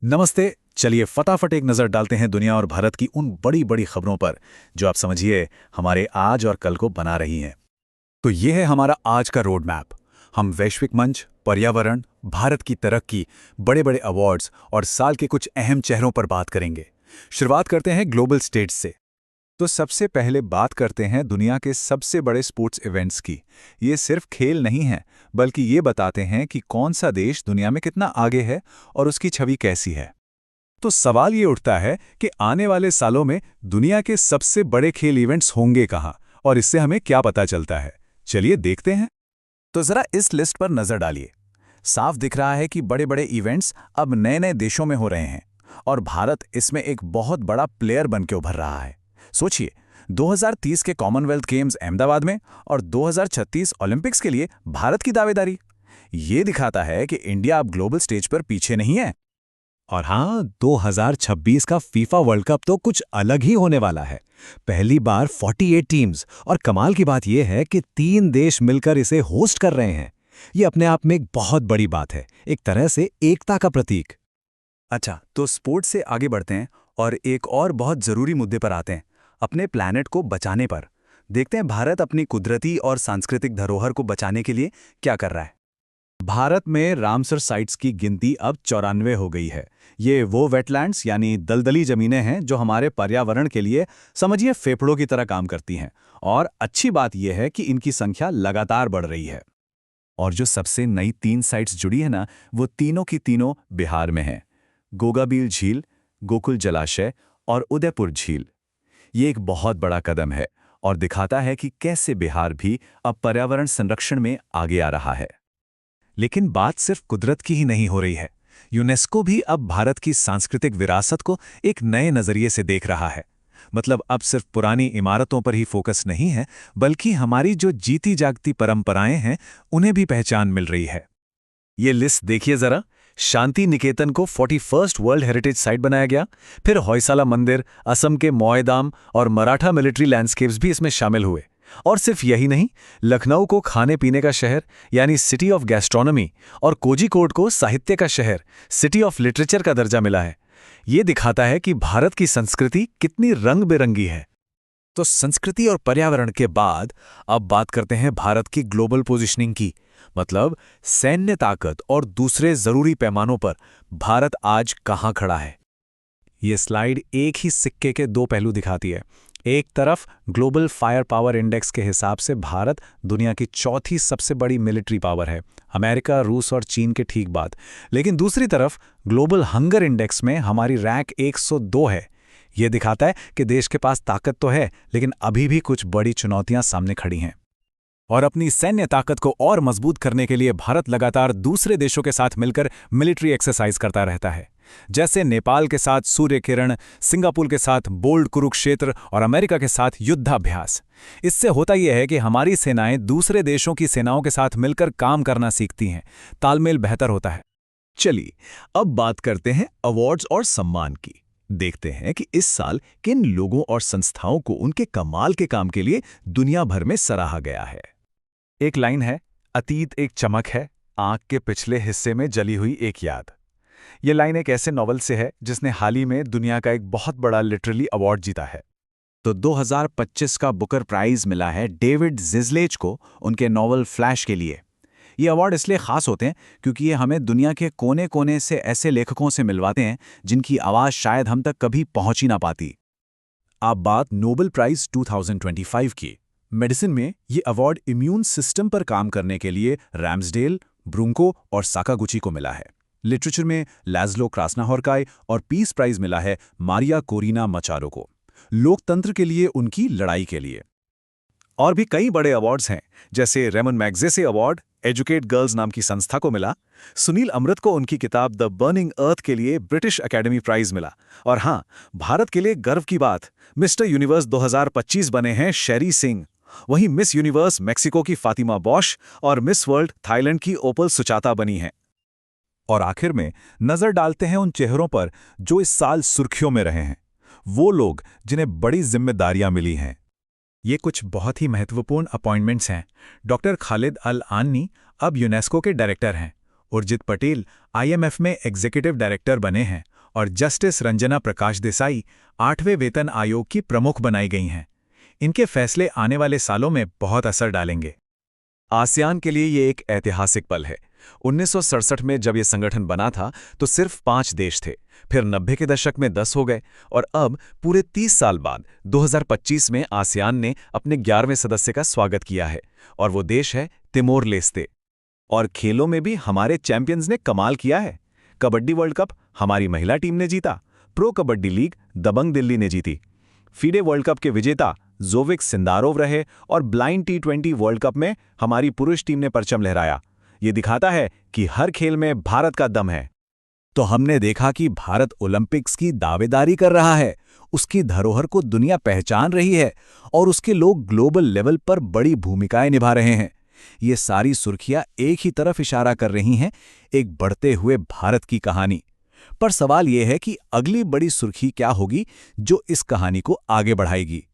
नमस्ते। चलिए फटाफट एक नज़र डालते हैं दुनिया और भारत की उन बड़ी बड़ी खबरों पर जो आप समझिए हमारे आज और कल को बना रही हैं। तो ये है हमारा आज का रोड मैप। हम वैश्विक मंच, पर्यावरण, भारत की तरक्की, बड़े बड़े अवार्ड्स और साल के कुछ अहम चेहरों पर बात करेंगे। शुरुआत करते हैं ग्लोबल स्टेज से। तो सबसे पहले बात करते हैं दुनिया के सबसे बड़े स्पोर्ट्स इवेंट्स की। ये सिर्फ खेल नहीं है, बल्कि ये बताते हैं कि कौन सा देश दुनिया में कितना आगे है और उसकी छवि कैसी है। तो सवाल ये उठता है कि आने वाले सालों में दुनिया के सबसे बड़े खेल इवेंट्स होंगे कहाँ और इससे हमें क्या पता चलता है। चलिए देखते हैं। तो जरा इस लिस्ट पर नजर डालिए। साफ दिख रहा है कि बड़े बड़े इवेंट्स अब नए नए देशों में हो रहे हैं और भारत इसमें एक बहुत बड़ा प्लेयर बन के उभर रहा है। सोचिए, 2030 के कॉमनवेल्थ गेम्स अहमदाबाद में और 2036 ओलंपिक्स के लिए भारत की दावेदारी। ये दिखाता है कि इंडिया अब ग्लोबल स्टेज पर पीछे नहीं है। और हाँ, 2026 का फीफा वर्ल्ड कप तो कुछ अलग ही होने वाला है। पहली बार 48 टीम्स और कमाल की बात यह है कि 3 देश मिलकर इसे होस्ट कर रहे हैं। ये अपने आप में एक बहुत बड़ी बात है, एक तरह से एकता का प्रतीक। अच्छा, तो स्पोर्ट्स से आगे बढ़ते हैं और एक और बहुत जरूरी मुद्दे पर आते हैं, अपने प्लैनेट को बचाने पर। देखते हैं भारत अपनी कुदरती और सांस्कृतिक धरोहर को बचाने के लिए क्या कर रहा है। भारत में रामसर साइट्स की गिनती अब 94 हो गई है। ये वो वेटलैंड्स यानी दलदली जमीनें हैं जो हमारे पर्यावरण के लिए समझिए फेफड़ों की तरह काम करती हैं। और अच्छी बात यह है कि इनकी संख्या लगातार बढ़ रही है। और जो सबसे नई 3 साइट्स जुड़ी है ना, वो तीनों की तीनों बिहार में हैं। गोगाबील झील, गोकुल जलाशय और उदयपुर झील। ये एक बहुत बड़ा कदम है और दिखाता है कि कैसे बिहार भी अब पर्यावरण संरक्षण में आगे आ रहा है। लेकिन बात सिर्फ कुदरत की ही नहीं हो रही है। यूनेस्को भी अब भारत की सांस्कृतिक विरासत को एक नए नजरिए से देख रहा है। मतलब अब सिर्फ पुरानी इमारतों पर ही फोकस नहीं है, बल्कि हमारी जो जीती जागती परंपराएं हैं उन्हें भी पहचान मिल रही है। ये लिस्ट देखिए जरा। शांति निकेतन को 41st वर्ल्ड हेरिटेज साइट बनाया गया। फिर होयसाला मंदिर, असम के मौयदाम और मराठा मिलिट्री लैंडस्केप्स भी इसमें शामिल हुए। और सिर्फ यही नहीं, लखनऊ को खाने पीने का शहर यानी सिटी ऑफ गैस्ट्रोनॉमी और कोझिकोड को साहित्य का शहर सिटी ऑफ लिटरेचर का दर्जा मिला है। ये दिखाता है कि भारत की संस्कृति कितनी रंग बिरंगी है। तो संस्कृति और पर्यावरण के बाद अब बात करते हैं भारत की ग्लोबल पोजीशनिंग की। मतलब सैन्य ताकत और दूसरे जरूरी पैमानों पर भारत आज कहां खड़ा है। ये स्लाइड एक ही सिक्के के दो पहलू दिखाती है। एक तरफ ग्लोबल फायर पावर इंडेक्स के हिसाब से भारत दुनिया की चौथी सबसे बड़ी मिलिट्री पावर है, अमेरिका, रूस और चीन के ठीक बाद। लेकिन दूसरी तरफ ग्लोबल हंगर इंडेक्स में हमारी रैंक 102 है। यह दिखाता है कि देश के पास ताकत तो है, लेकिन अभी भी कुछ बड़ी चुनौतियां सामने खड़ी हैं। और अपनी सैन्य ताकत को और मजबूत करने के लिए भारत लगातार दूसरे देशों के साथ मिलकर मिलिट्री एक्सरसाइज करता रहता है। जैसे नेपाल के साथ सूर्य किरण, सिंगापुर के साथ बोल्ड कुरुक्षेत्र और अमेरिका के साथ युद्धाभ्यास। इससे होता यह है कि हमारी सेनाएं दूसरे देशों की सेनाओं के साथ मिलकर काम करना सीखती हैं, तालमेल बेहतर होता है। चलिए अब बात करते हैं अवार्ड्स और सम्मान की। देखते हैं कि इस साल किन लोगों और संस्थाओं को उनके कमाल के काम के लिए दुनिया भर में सराहा गया है। एक लाइन है, अतीत एक चमक है, आंख के पिछले हिस्से में जली हुई एक याद। ये लाइन एक ऐसे नॉवल से है जिसने हाल ही में दुनिया का एक बहुत बड़ा लिटरेरी अवार्ड जीता है। तो 2025 का बुकर प्राइज मिला है डेविड ज़िज़लेज को उनके नॉवल फ्लैश के लिए। ये अवार्ड इसलिए खास होते हैं क्योंकि ये हमें दुनिया के कोने कोने से ऐसे लेखकों से मिलवाते हैं जिनकी आवाज़ शायद हम तक कभी पहुंच ही ना पाती। अब बात नोबेल प्राइज 2025 की। मेडिसिन में ये अवार्ड इम्यून सिस्टम पर काम करने के लिए रैम्सडेल, ब्रूंको और साकागुची को मिला है। लिटरेचर में लैज़्लो क्रास्नाहोर्काई और पीस प्राइज मिला है मारिया कोरिना मचारो को, लोकतंत्र के लिए उनकी लड़ाई के लिए। और भी कई बड़े अवार्ड्स हैं, जैसे Ramon Magsaysay award educate girls नाम की संस्था को मिला। सुनील अमृत को उनकी किताब द बर्निंग अर्थ के लिए ब्रिटिश एकेडमी प्राइज मिला। और हाँ, भारत के लिए गर्व की बात, मिस्टर यूनिवर्स 2025 बने हैं शेरी सिंह। वहीं मिस यूनिवर्स मेक्सिको की फातिमा बॉश और मिस वर्ल्ड थाईलैंड की ओपल सुचाता बनी हैं। और आखिर में नजर डालते हैं उन चेहरों पर जो इस साल सुर्खियों में रहे हैं, वो लोग जिन्हें बड़ी जिम्मेदारियां मिली हैं। ये कुछ बहुत ही महत्वपूर्ण अपॉइंटमेंट्स हैं। डॉक्टर खालिद अल आनी अब यूनेस्को के डायरेक्टर हैं। उर्जित पटेल IMF में एग्जीक्यूटिव डायरेक्टर बने हैं और जस्टिस रंजना प्रकाश देसाई 8वें वेतन आयोग की प्रमुख बनाई गई हैं। इनके फैसले आने वाले सालों में बहुत असर डालेंगे। आसियान के लिए ये एक ऐतिहासिक पल है। 1967 में जब ये संगठन बना था तो सिर्फ 5 देश थे, फिर 90 के दशक में 10 हो गए और अब पूरे 30 साल बाद 2025 में आसियान ने अपने 11वें सदस्य का स्वागत किया है और वो देश है तिमोर लेस्ते। और खेलों में भी हमारे चैंपियंस ने कमाल किया है। कबड्डी वर्ल्ड कप हमारी महिला टीम ने जीता, प्रो कबड्डी लीग दबंग दिल्ली ने जीती, फीडे वर्ल्ड कप के विजेता जोविक सिंदारोव रहे और ब्लाइंड T20 वर्ल्ड कप में हमारी पुरुष टीम ने परचम लहराया। ये दिखाता है कि हर खेल में भारत का दम है। तो हमने देखा कि भारत ओलंपिक्स की दावेदारी कर रहा है, उसकी धरोहर को दुनिया पहचान रही है और उसके लोग ग्लोबल लेवल पर बड़ी भूमिकाएं निभा रहे हैं। ये सारी सुर्खियां एक ही तरफ इशारा कर रही हैं, एक बढ़ते हुए भारत की कहानी। पर सवाल यह है कि अगली बड़ी सुर्खी क्या होगी जो इस कहानी को आगे बढ़ाएगी।